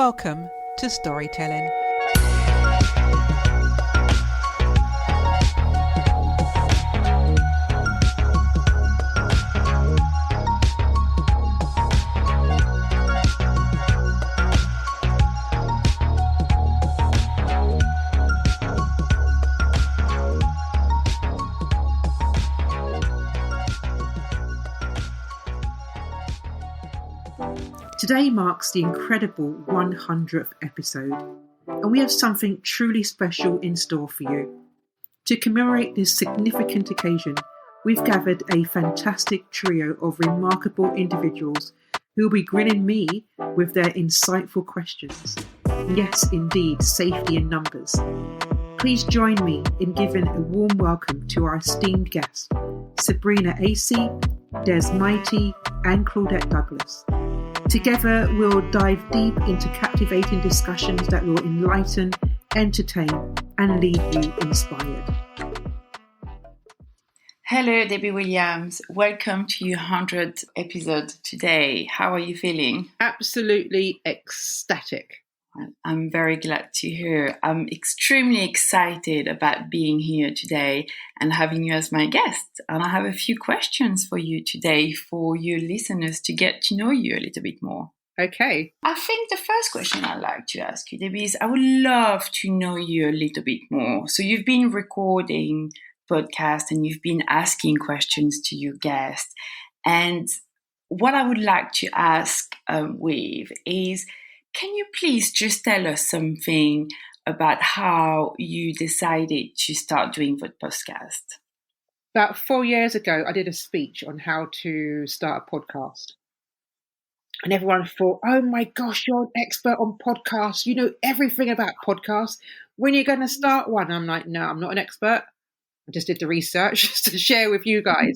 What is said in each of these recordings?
Welcome to Storytelling. Today marks the incredible 100th episode, and we have something truly special in store for you. To commemorate this significant occasion, we've gathered a fantastic trio of remarkable individuals who will be grilling me with their insightful questions. Yes, indeed, safety in numbers. Please join me in giving a warm welcome to our esteemed guests, Sabrina Aici, Dez Mighty, and Claudette Douglas. Together, we'll dive deep into captivating discussions that will enlighten, entertain, and leave you inspired. Hello, Debbie Williams. Welcome to your 100th episode today. How are you feeling? Absolutely ecstatic. I'm very glad to hear. I'm extremely excited about being here today and having you as my guest. And I have a few questions for you today for your listeners to get to know you a little bit more. Okay. I think the first question I'd like to ask you, Debbie, is I would love to know you a little bit more. So you've been recording podcasts and you've been asking questions to your guests. And what I would like to ask with is, can you please just tell us something about how you decided to start doing the podcast? About 4 years ago, I did a speech on how to start a podcast. And everyone thought, oh my gosh, you're an expert on podcasts. You know everything about podcasts. When are you going to start one? I'm like, no, I'm not an expert. I just did the research just to share with you guys.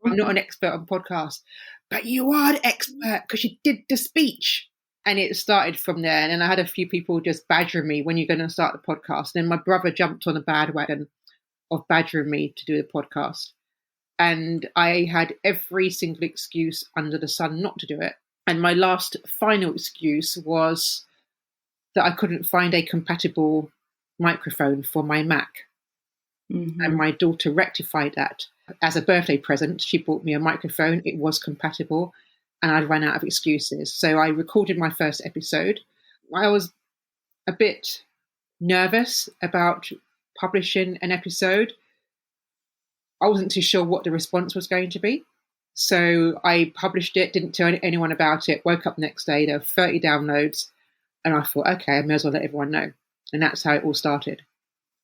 I'm not an expert on podcasts. But you are an expert because you did the speech. And it started from there. And then I had a few people just badgering me, when you're going to start the podcast. And then my brother jumped on a bandwagon of badgering me to do the podcast. And I had every single excuse under the sun not to do it. And my last final excuse was that I couldn't find a compatible microphone for my Mac. Mm-hmm. And my daughter rectified that. As a birthday present, she bought me a microphone. It was compatible. And I'd run out of excuses. So I recorded my first episode. I was a bit nervous about publishing an episode. I wasn't too sure what the response was going to be. So I published it, didn't tell anyone about it, woke up the next day, there were 30 downloads. And I thought, okay, I may as well let everyone know. And that's how it all started.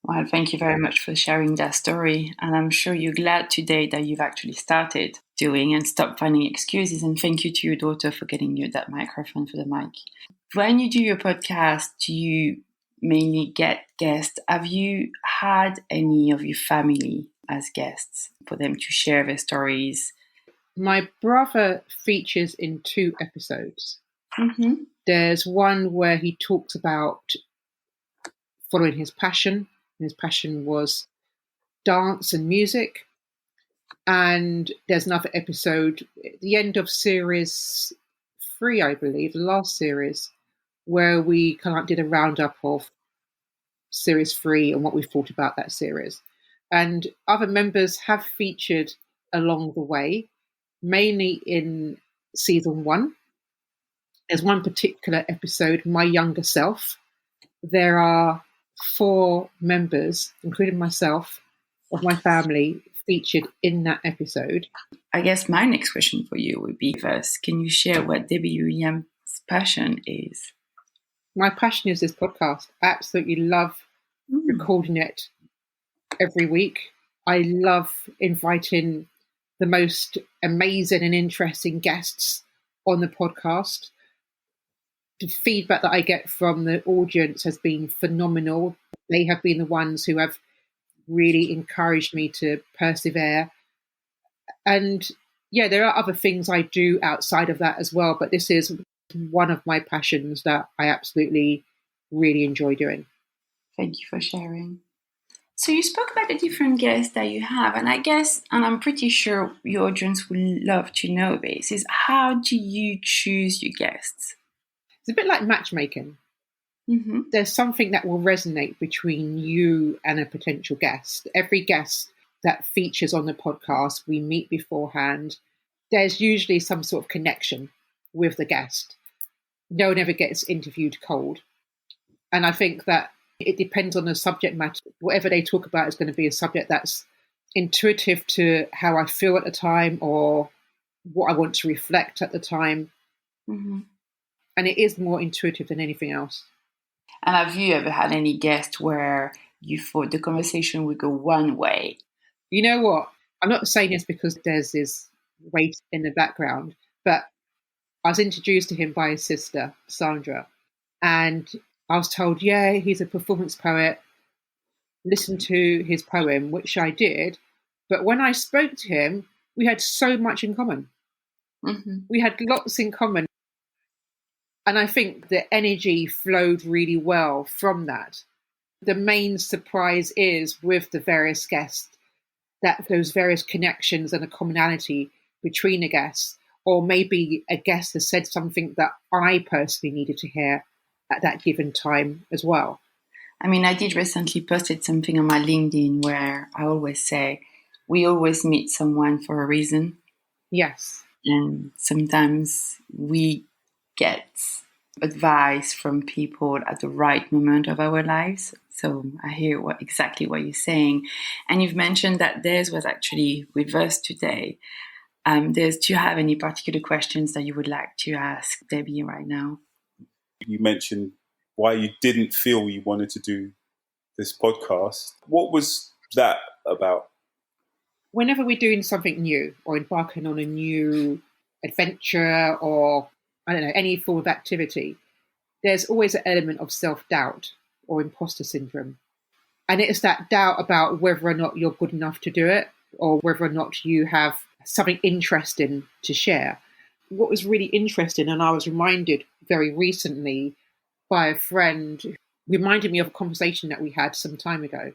Well, thank you very much for sharing that story. And I'm sure you're glad today that you've actually started doing and stopped finding excuses. And thank you to your daughter for getting you that microphone for the mic. When you do your podcast, you mainly get guests. Have you had any of your family as guests for them to share their stories? My brother features in 2 episodes. Mm-hmm. There's one where he talks about following his passion. His passion was dance and music. And there's another episode at the end of series 3, I believe, the last series, where we kind of did a roundup of series 3 and what we thought about that series. And other members have featured along the way, mainly in season 1. There's one particular episode, My Younger Self. There are 4 members, including myself, of my family featured in that episode. I guess my next question for you would be first, can you share what Debbie Williams' passion is? My passion is this podcast. I absolutely love recording it every week. I love inviting the most amazing and interesting guests on the podcast. The feedback that I get from the audience has been phenomenal. They have been the ones who have really encouraged me to persevere. And yeah, there are other things I do outside of that as well, but this is one of my passions that I absolutely really enjoy doing. Thank you for sharing. So you spoke about the different guests that you have, and I guess, and I'm pretty sure your audience will love to know this, is how do you choose your guests? It's a bit like matchmaking. Mm-hmm. There's something that will resonate between you and a potential guest. Every guest that features on the podcast, we meet beforehand. There's usually some sort of connection with the guest. No one ever gets interviewed cold. And I think that it depends on the subject matter. Whatever they talk about is going to be a subject that's intuitive to how I feel at the time or what I want to reflect at the time. Mm-hmm. And it is more intuitive than anything else. And have you ever had any guest where you thought the conversation would go one way? You know what? I'm not saying this because there's this weight in the background, but I was introduced to him by his sister, Sandra, and I was told, yeah, he's a performance poet. Listen to his poem, which I did. But when I spoke to him, we had so much in common. Mm-hmm. We had lots in common. And I think the energy flowed really well from that. The main surprise is with the various guests that those various connections and a commonality between the guests, or maybe a guest has said something that I personally needed to hear at that given time as well. I mean, I did recently posted something on my LinkedIn where I always say, we always meet someone for a reason. Yes. And sometimes we get advice from people at the right moment of our lives. So I hear exactly what you're saying. And you've mentioned that Dez was actually with us today. Dez, do you have any particular questions that you would like to ask Debbie right now? You mentioned why you didn't feel you wanted to do this podcast. What was that about? Whenever we're doing something new or embarking on a new adventure or, I don't know, any form of activity, there's always an element of self-doubt or imposter syndrome. And it's that doubt about whether or not you're good enough to do it or whether or not you have something interesting to share. What was really interesting, and I was reminded very recently by a friend, reminded me of a conversation that we had some time ago.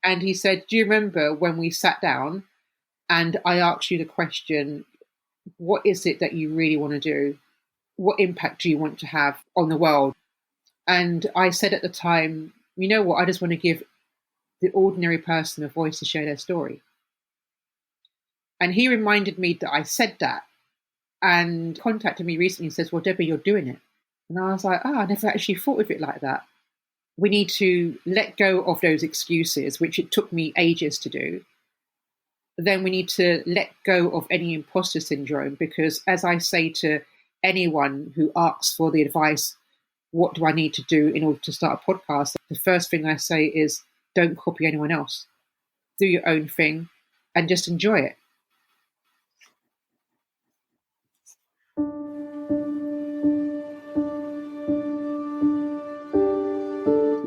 And he said, do you remember when we sat down and I asked you the question, what is it that you really want to do? What impact do you want to have on the world? And I said at the time, you know what, I just want to give the ordinary person a voice to share their story. And he reminded me that I said that and contacted me recently and says, well, Debbie, you're doing it. And I was like, I never actually thought of it like that. We need to let go of those excuses, which it took me ages to do. Then we need to let go of any imposter syndrome, because as I say to anyone who asks for the advice, what do I need to do in order to start a podcast? The first thing I say is don't copy anyone else. Do your own thing and just enjoy it.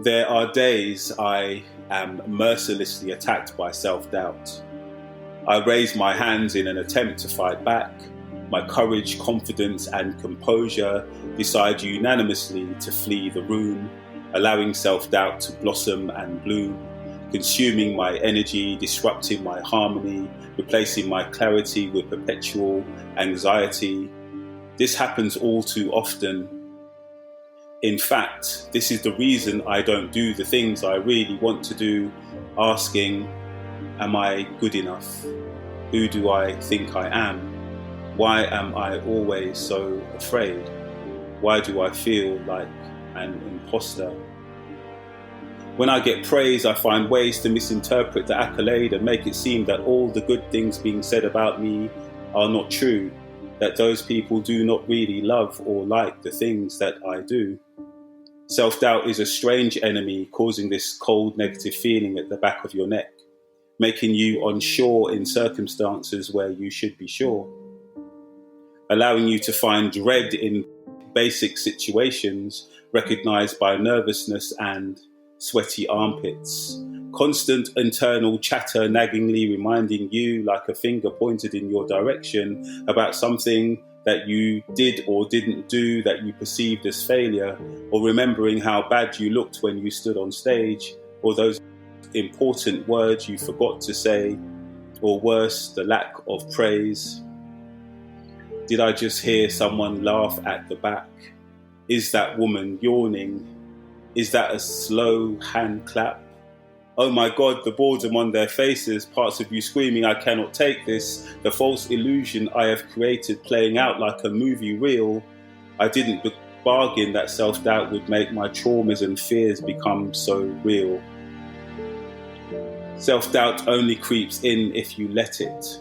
There are days I am mercilessly attacked by self-doubt. I raise my hands in an attempt to fight back. My courage, confidence, and composure decide unanimously to flee the room, allowing self-doubt to blossom and bloom, consuming my energy, disrupting my harmony, replacing my clarity with perpetual anxiety. This happens all too often. In fact, this is the reason I don't do the things I really want to do, asking, am I good enough? Who do I think I am? Why am I always so afraid? Why do I feel like an imposter? When I get praise, I find ways to misinterpret the accolade and make it seem that all the good things being said about me are not true, that those people do not really love or like the things that I do. Self-doubt is a strange enemy, causing this cold, negative feeling at the back of your neck, making you unsure in circumstances where you should be sure, allowing you to find dread in basic situations recognized by nervousness and sweaty armpits, constant internal chatter naggingly reminding you, like a finger pointed in your direction, about something that you did or didn't do that you perceived as failure, or remembering how bad you looked when you stood on stage, or those important words you forgot to say, or worse, the lack of praise. Did I just hear someone laugh at the back? Is that woman yawning? Is that a slow hand clap? Oh my God, the boredom on their faces, parts of you screaming, I cannot take this, the false illusion I have created playing out like a movie reel. I didn't bargain that self-doubt would make my traumas and fears become so real. Self-doubt only creeps in if you let it.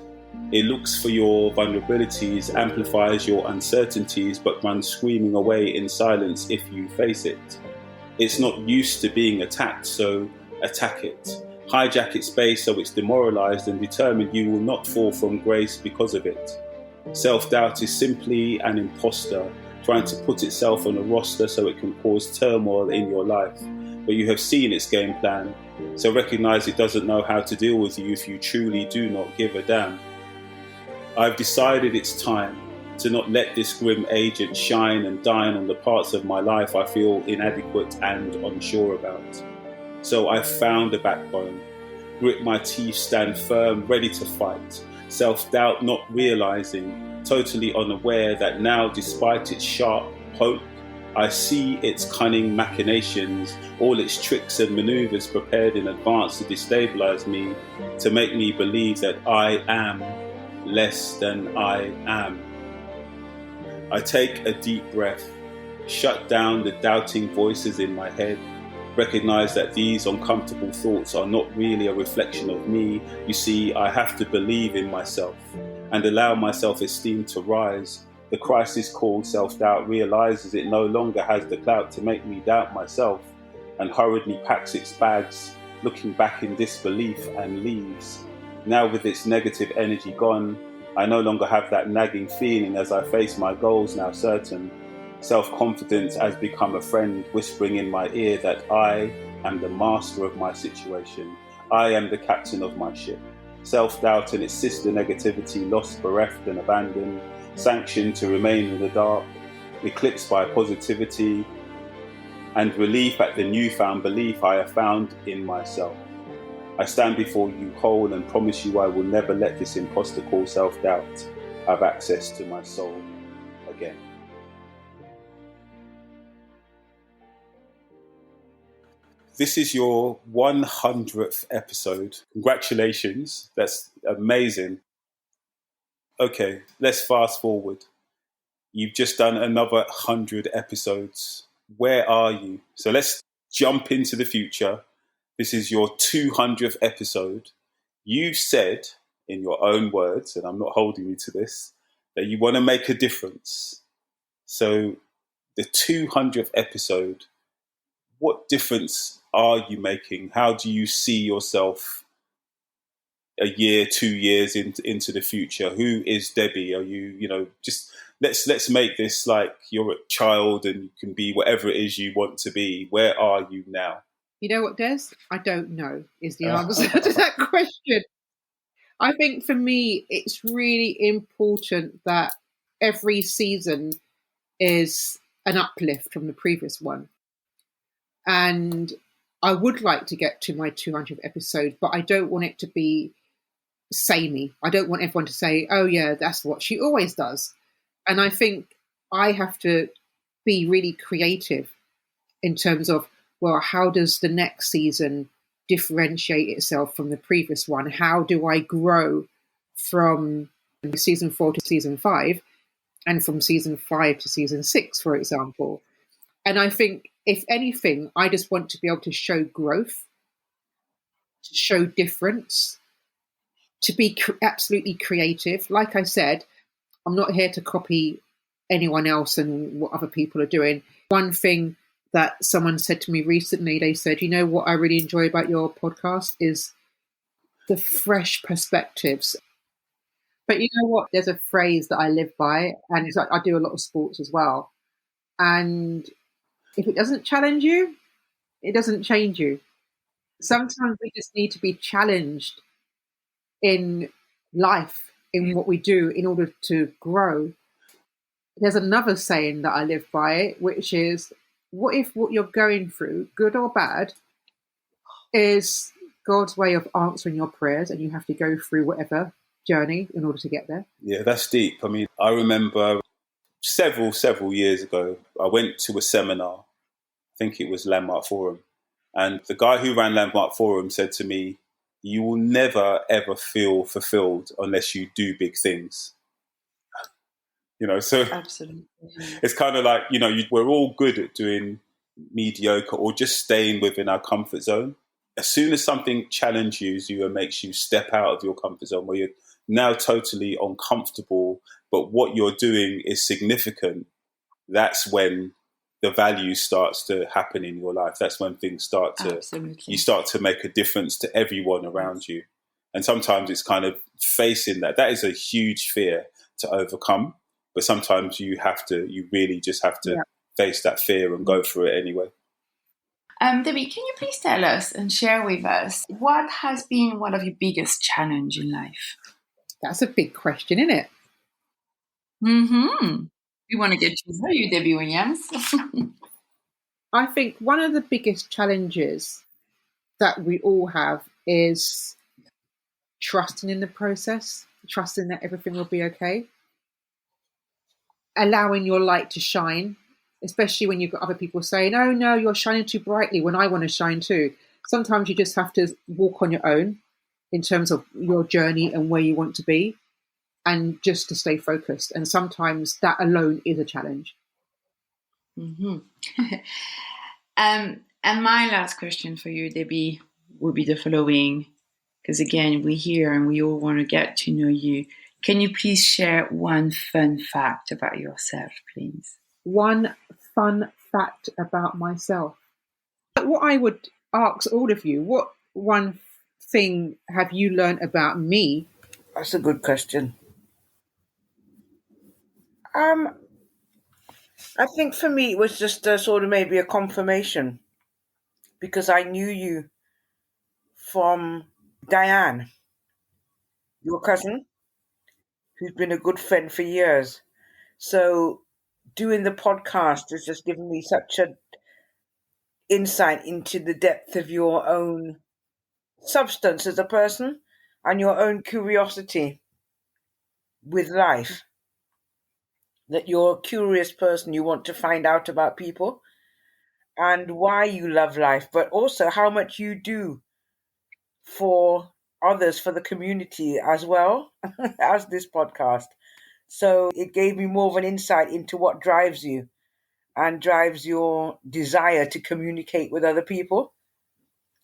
It looks for your vulnerabilities, amplifies your uncertainties, but runs screaming away in silence if you face it. It's not used to being attacked, so attack it. Hijack its space so it's demoralized and determined you will not fall from grace because of it. Self-doubt is simply an imposter trying to put itself on a roster so it can cause turmoil in your life. But you have seen its game plan, so recognize it doesn't know how to deal with you if you truly do not give a damn. I've decided it's time to not let this grim agent shine and dine on the parts of my life I feel inadequate and unsure about. So I've found a backbone, grit my teeth, stand firm, ready to fight. Self-doubt not realizing, totally unaware that now despite its sharp poke, I see its cunning machinations, all its tricks and maneuvers prepared in advance to destabilize me, to make me believe that I am less than I am. I take a deep breath, shut down the doubting voices in my head, recognize that these uncomfortable thoughts are not really a reflection of me. You see, I have to believe in myself and allow my self-esteem to rise. The crisis called self-doubt realizes it no longer has the clout to make me doubt myself and hurriedly packs its bags, looking back in disbelief and leaves. Now with its negative energy gone, I no longer have that nagging feeling as I face my goals now certain. Self-confidence has become a friend whispering in my ear that I am the master of my situation. I am the captain of my ship. Self-doubt and its sister negativity, lost, bereft and abandoned, sanctioned to remain in the dark, eclipsed by positivity and relief at the newfound belief I have found in myself. I stand before you whole and promise you I will never let this imposter called self-doubt have access to my soul again. This is your 100th episode. Congratulations. That's amazing. Okay, let's fast forward. You've just done another 100 episodes. Where are you? So let's jump into the future. This is your 200th episode. You've said, in your own words, and I'm not holding you to this, that you want to make a difference. So the 200th episode, what difference are you making? How do you see yourself a year, 2 years into the future? Who is Debbie? Are you, just let's make this like you're a child and you can be whatever it is you want to be. Where are you now? You know what, Des? I don't know is the answer to that question. I think for me, it's really important that every season is an uplift from the previous one. And I would like to get to my 200th episode, but I don't want it to be samey. I don't want everyone to say, oh yeah, that's what she always does. And I think I have to be really creative in terms of, well, how does the next season differentiate itself from the previous one? How do I grow from season 4 to season 5 and from season 5 to season 6, for example? And I think, if anything, I just want to be able to show growth, to show difference, to be absolutely creative. Like I said, I'm not here to copy anyone else and what other people are doing. One thing that someone said to me recently, they said, you know what I really enjoy about your podcast is the fresh perspectives. But you know what? There's a phrase that I live by, and it's like I do a lot of sports as well. And if it doesn't challenge you, it doesn't change you. Sometimes we just need to be challenged in life, in what we do, in order to grow. There's another saying that I live by, which is, what if what you're going through, good or bad, is God's way of answering your prayers and you have to go through whatever journey in order to get there? Yeah, that's deep. I mean, I remember several years ago, I went to a seminar think it was Landmark Forum. And the guy who ran Landmark Forum said to me, you will never, ever feel fulfilled unless you do big things. So Absolutely. it's kind of like, we're all good at doing mediocre or just staying within our comfort zone. As soon as something challenges you and makes you step out of your comfort zone where you're now totally uncomfortable, but what you're doing is significant, that's when the value starts to happen in your life. That's when things start to, you start to make a difference to everyone around you. And sometimes it's kind of facing that. That is a huge fear to overcome. But sometimes you really just have to face that fear and go through it anyway. Debbie, can you please tell us and share with us what has been one of your biggest challenges in life? That's a big question, isn't it? Mm-hmm. We want to get to know you, Debbie Williams. I think one of the biggest challenges that we all have is trusting in the process, trusting that everything will be okay. Allowing your light to shine, especially when you've got other people saying, oh no, you're shining too brightly when I want to shine too. Sometimes you just have to walk on your own in terms of your journey and where you want to be, and just to stay focused. And sometimes that alone is a challenge. Mm-hmm. And my last question for you, Debbie, will be the following, because again, we're here and we all want to get to know you. Can you please share one fun fact about yourself, please? One fun fact about myself. What I would ask all of you, what one thing have you learned about me? That's a good question. I think for me it was just sort of maybe a confirmation, because I knew you from Diane, your cousin, who's been a good friend for years. So doing the podcast has just given me such an insight into the depth of your own substance as a person and your own curiosity with life. That you're a curious person, you want to find out about people and why you love life, but also how much you do for others, for the community as well as this podcast. So it gave me more of an insight into what drives you and drives your desire to communicate with other people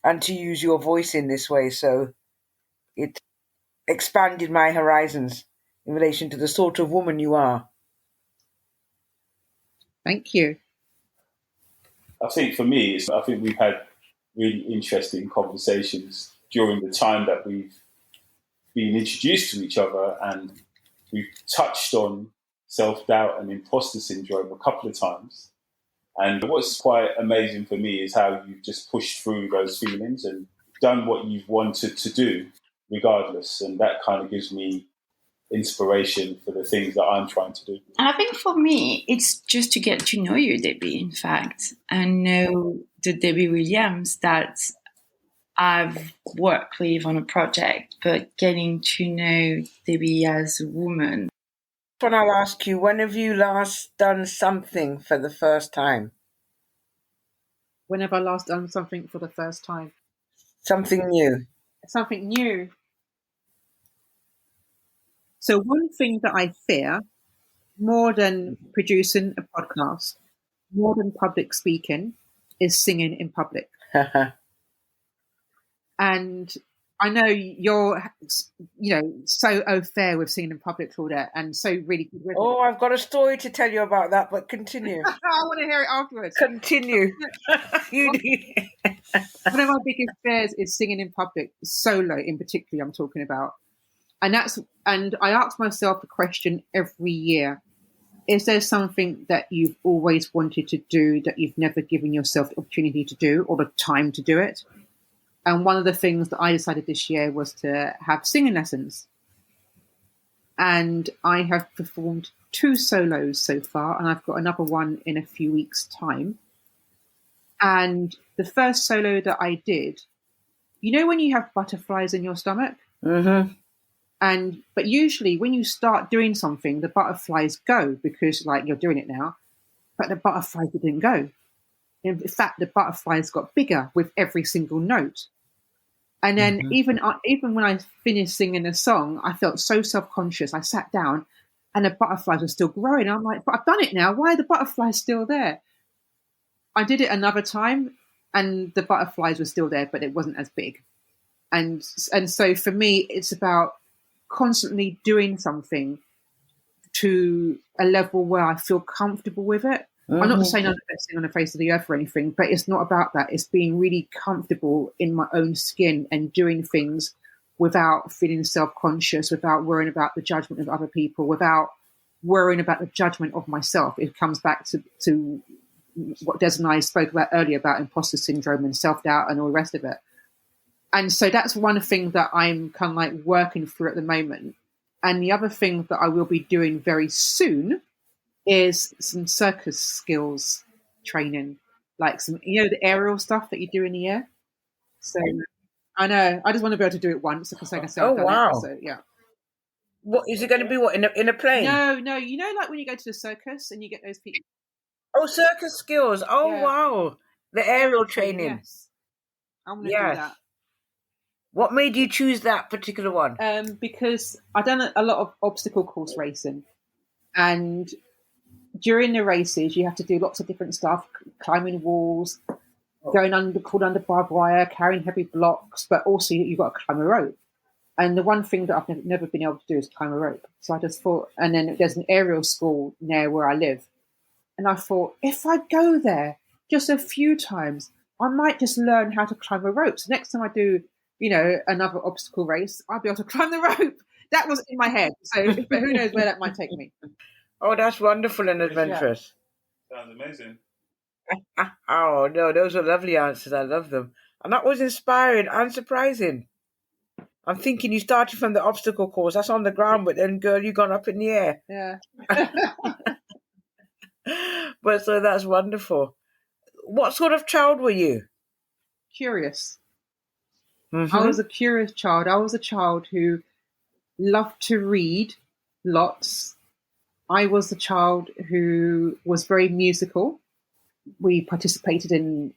and to use your voice in this way. So it expanded my horizons in relation to the sort of woman you are. Thank you. I think for me, I think we've had really interesting conversations during the time that we've been introduced to each other, and we've touched on self-doubt and imposter syndrome a couple of times. And what's quite amazing for me is how you've just pushed through those feelings and done what you've wanted to do regardless. And that kind of gives me inspiration for the things that I'm trying to do. And I think for me, it's just to get to know you, Debbie, in fact, and know the Debbie Williams that I've worked with on a project, but getting to know Debbie as a woman. When I'll ask you, when have you last done something for the first time? When have I last done something for the first time? Something new. Something new. So one thing that I fear more than producing a podcast, more than public speaking, is singing in public. And I know you're, so au fait with singing in public, Claudette, and so really good with it. Oh, I've got a story to tell you about that, but continue. I want to hear it afterwards. Continue. One of my biggest fears is singing in public, solo in particular, I'm talking about. And I ask myself the question every year, is there something that you've always wanted to do that you've never given yourself the opportunity to do or the time to do it? And one of the things that I decided this year was to have singing lessons. And I have performed 2 solos so far, and I've got another one in a few weeks' time. And the first solo that I did, when you have butterflies in your stomach? Mm-hmm. But usually when you start doing something, the butterflies go because you're doing it now, but the butterflies didn't go. In fact, the butterflies got bigger with every single note. And then even when I finished singing the song, I felt so self-conscious. I sat down and the butterflies were still growing. I'm like, but I've done it now. Why are the butterflies still there? I did it another time and the butterflies were still there, but it wasn't as big. And so for me, it's about constantly doing something to a level where I feel comfortable with it. I'm not saying I'm the best thing on the face of the earth or anything, but it's not about that. It's being really comfortable in my own skin and doing things without feeling self-conscious, without worrying about the judgment of other people, without worrying about the judgment of myself. It comes back to what Des and I spoke about earlier about imposter syndrome and self-doubt and all the rest of it. And so that's one thing that I'm kind of like working through at the moment. And the other thing that I will be doing very soon is some circus skills training, like some, the aerial stuff that you do in the air. So I know, I just want to be able to do it once because I can say I've done it. So yeah. What is it going to be? What, in a plane? No, like when you go to the circus and you get those people. Oh, circus skills. Oh, yeah. Wow. The aerial training. Yes. I want to do that. What made you choose that particular one? Because I've done a lot of obstacle course racing, and during the races you have to do lots of different stuff, climbing walls, going under barbed wire, carrying heavy blocks, but also you've got to climb a rope. And the one thing that I've never been able to do is climb a rope. So I just thought, and then there's an aerial school near where I live, and I thought if I go there just a few times, I might just learn how to climb a rope. So next time I do another obstacle race, I'll be able to climb the rope. That was in my head. So but who knows where that might take me. Oh, that's wonderful and adventurous. Yeah. Sounds amazing. Oh, no, those are lovely answers. I love them. And that was inspiring and surprising. I'm thinking you started from the obstacle course. That's on the ground, but then, girl, you've gone up in the air. Yeah. But so that's wonderful. What sort of child were you? Curious. I was a curious child. I was a child who loved to read lots. I was a child who was very musical. We participated in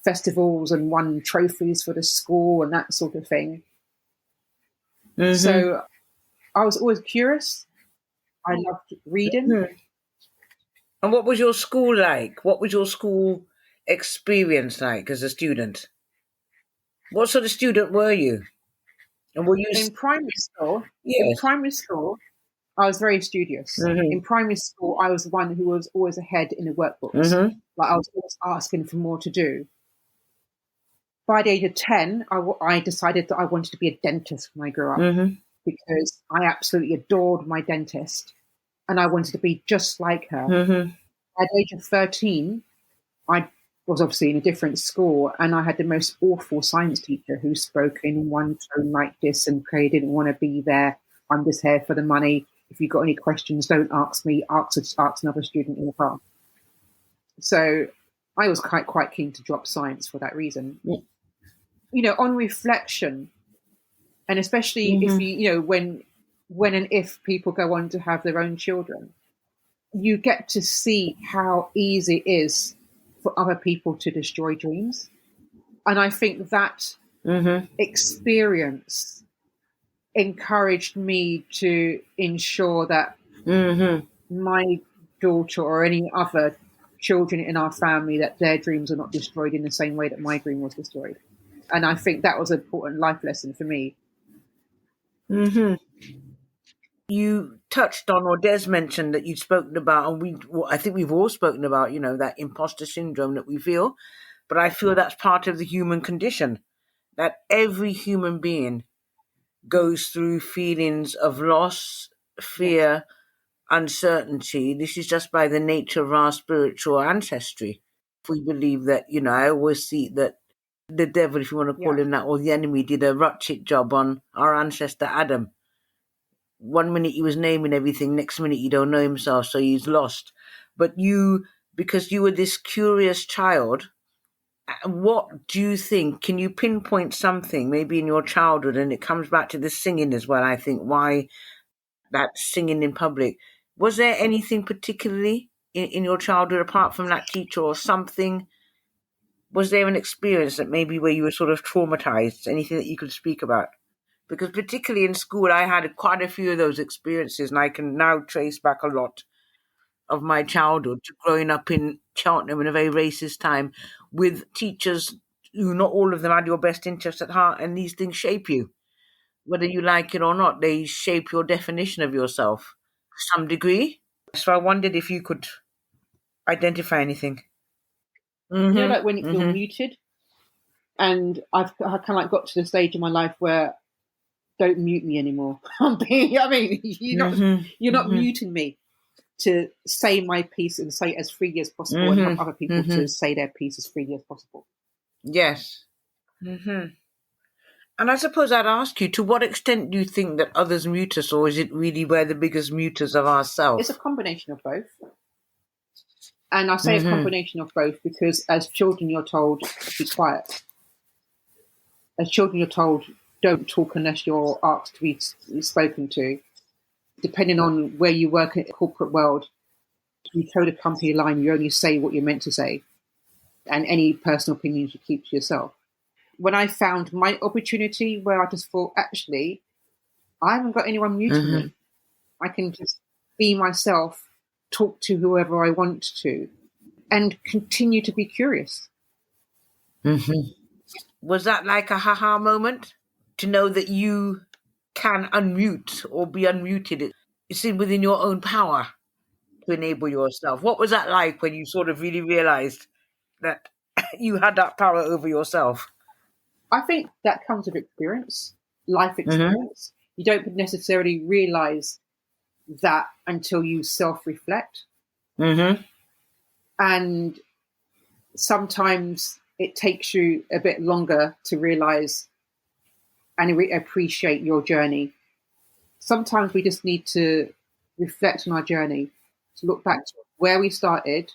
festivals and won trophies for the school and that sort of thing. So I was always curious. I loved reading. And what was your school like? What was your school experience like as a student? What sort of student were you? And were you in primary school? Yes. In primary school, I was very studious. In primary school, I was the one who was always ahead in the workbooks. Like I was always asking for more to do. By the age of 10, I decided that I wanted to be a dentist when I grew up because I absolutely adored my dentist and I wanted to be just like her. At the age of 13, I was obviously in a different school and I had the most awful science teacher who spoke in one tone like this and Craig didn't want to be there. I'm just here for the money. If you've got any questions, don't ask me, ask another student in the class. So I was quite keen to drop science for that reason. On reflection, and especially if when and if people go on to have their own children, you get to see how easy it is for other people to destroy dreams. And I think that experience encouraged me to ensure that my daughter or any other children in our family, that their dreams are not destroyed in the same way that my dream was destroyed. And I think that was an important life lesson for me. You touched on, or Des mentioned that you'd spoken about, and I think we've all spoken about, that imposter syndrome that we feel. But I feel that's part of the human condition, that every human being goes through feelings of loss, fear, uncertainty. This is just by the nature of our spiritual ancestry. If we believe that, I always see that the devil, if you want to call him that, or the enemy, did a ratchet job on our ancestor Adam. One minute he was naming everything, next minute he don't know himself, so he's lost. But you, because you were this curious child, what do you think? Can you pinpoint something maybe in your childhood? And it comes back to the singing as well, I think, why that singing in public. Was there anything particularly in your childhood apart from that teacher or something Was there an experience that maybe where you were sort of traumatized? Anything that you could speak about? Because particularly in school, I had quite a few of those experiences, and I can now trace back a lot of my childhood to growing up in Cheltenham in a very racist time with teachers who not all of them had your best interest at heart, and these things shape you. Whether you like it or not, they shape your definition of yourself to some degree. So I wondered if you could identify anything. You know, like when you feel muted, and I kind of like got to the stage in my life where don't mute me anymore. You're not muting me to say my piece and say it as freely as possible, and help other people to say their piece as freely as possible. Yes. And I suppose I'd ask you, to what extent do you think that others mute us, or is it really we're the biggest muters of ourselves? It's a combination of both. And I say a combination of both because as children you're told, be quiet. As children you're told, don't talk unless you're asked to be spoken to. Depending on where you work in the corporate world, you toe the company line, you only say what you're meant to say. And any personal opinions you keep to yourself. When I found my opportunity where I just thought, actually, I haven't got anyone muting me. I can just be myself, talk to whoever I want to, and continue to be curious. Was that like a haha moment? To know that you can unmute or be unmuted? It's within your own power to enable yourself. What was that like when you sort of really realized that you had that power over yourself? I think that comes with experience, life experience. You don't necessarily realize that until you self-reflect. And sometimes it takes you a bit longer to realize and appreciate your journey. Sometimes we just need to reflect on our journey, to look back to where we started,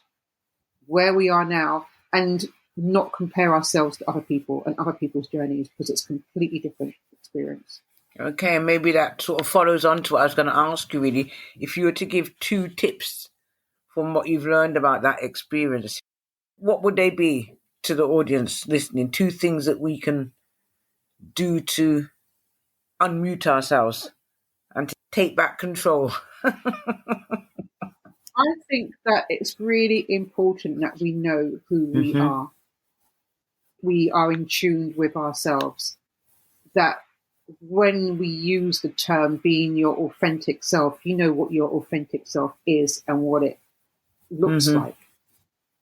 where we are now, and not compare ourselves to other people and other people's journeys, because it's a completely different experience. Okay, and maybe that sort of follows on to what I was going to ask you, really. If you were to give 2 tips from what you've learned about that experience, what would they be to the audience listening? 2 things that we can do to unmute ourselves and to take back control. I think that it's really important that we know who we are. We are in tune with ourselves. That when we use the term being your authentic self, you know what your authentic self is and what it looks like.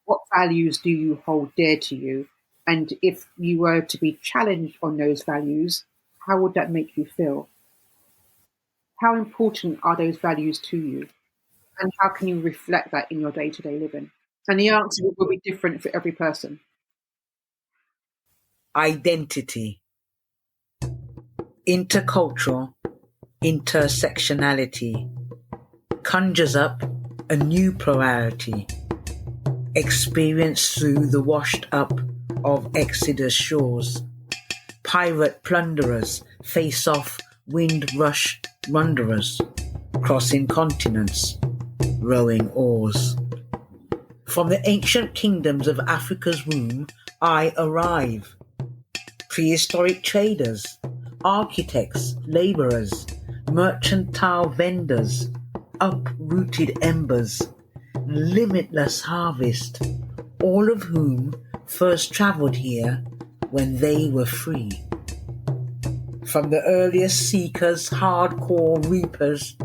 What values do you hold dear to you? And if you were to be challenged on those values, how would that make you feel? How important are those values to you? And how can you reflect that in your day-to-day living? And the answer will be different for every person. Identity, intercultural intersectionality conjures up a new plurality, experienced through the washed up of Exodus shores. Pirate plunderers face off wind rush wanderers, crossing continents, rowing oars. From the ancient kingdoms of Africa's womb I arrive. Prehistoric traders, architects, labourers, mercantile vendors, uprooted embers, limitless harvest, all of whom first travelled here when they were free. From the earliest seekers, hardcore reapers,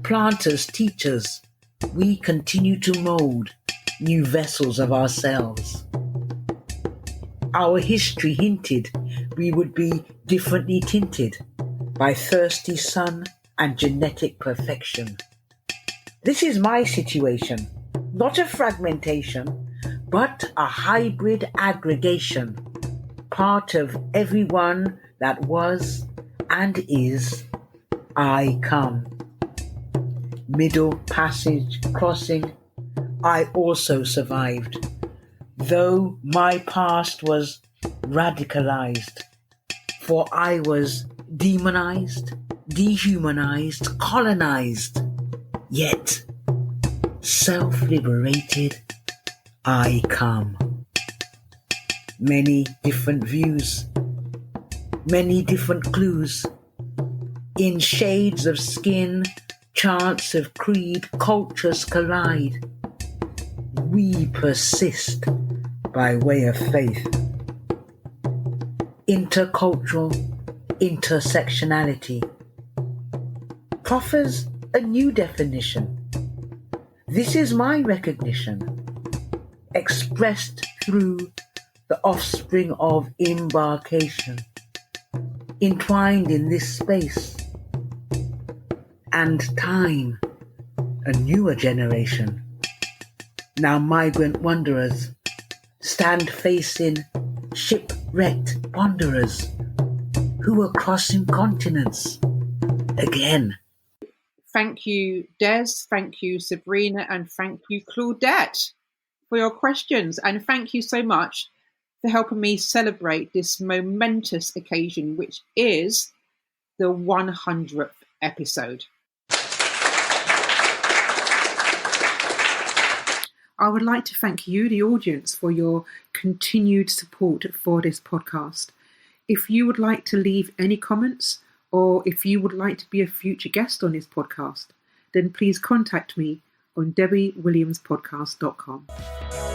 planters, teachers, we continue to mould new vessels of ourselves. Our history hinted we would be differently tinted by thirsty sun and genetic perfection. This is my situation, not a fragmentation, but a hybrid aggregation, part of everyone that was and is I come. Middle passage crossing, I also survived, though my past was radicalized, for I was demonized, dehumanized, colonized, yet self-liberated I come. many different views, many different clues. In shades of skin, chants of creed, cultures collide. We persist by way of faith. Intercultural intersectionality proffers a new definition. This is my recognition, expressed through the offspring of embarkation, entwined in this space and time, a newer generation. Now migrant wanderers stand facing shipwrecked wanderers who are crossing continents again. Thank you, Des. Thank you, Sabrina. And thank you, Claudette, for your questions. And thank you so much for helping me celebrate this momentous occasion, which is the 100th episode. I would like to thank you, the audience, for your continued support for this podcast. If you would like to leave any comments, or if you would like to be a future guest on this podcast, then please contact me on debbiewilliamspodcast.com.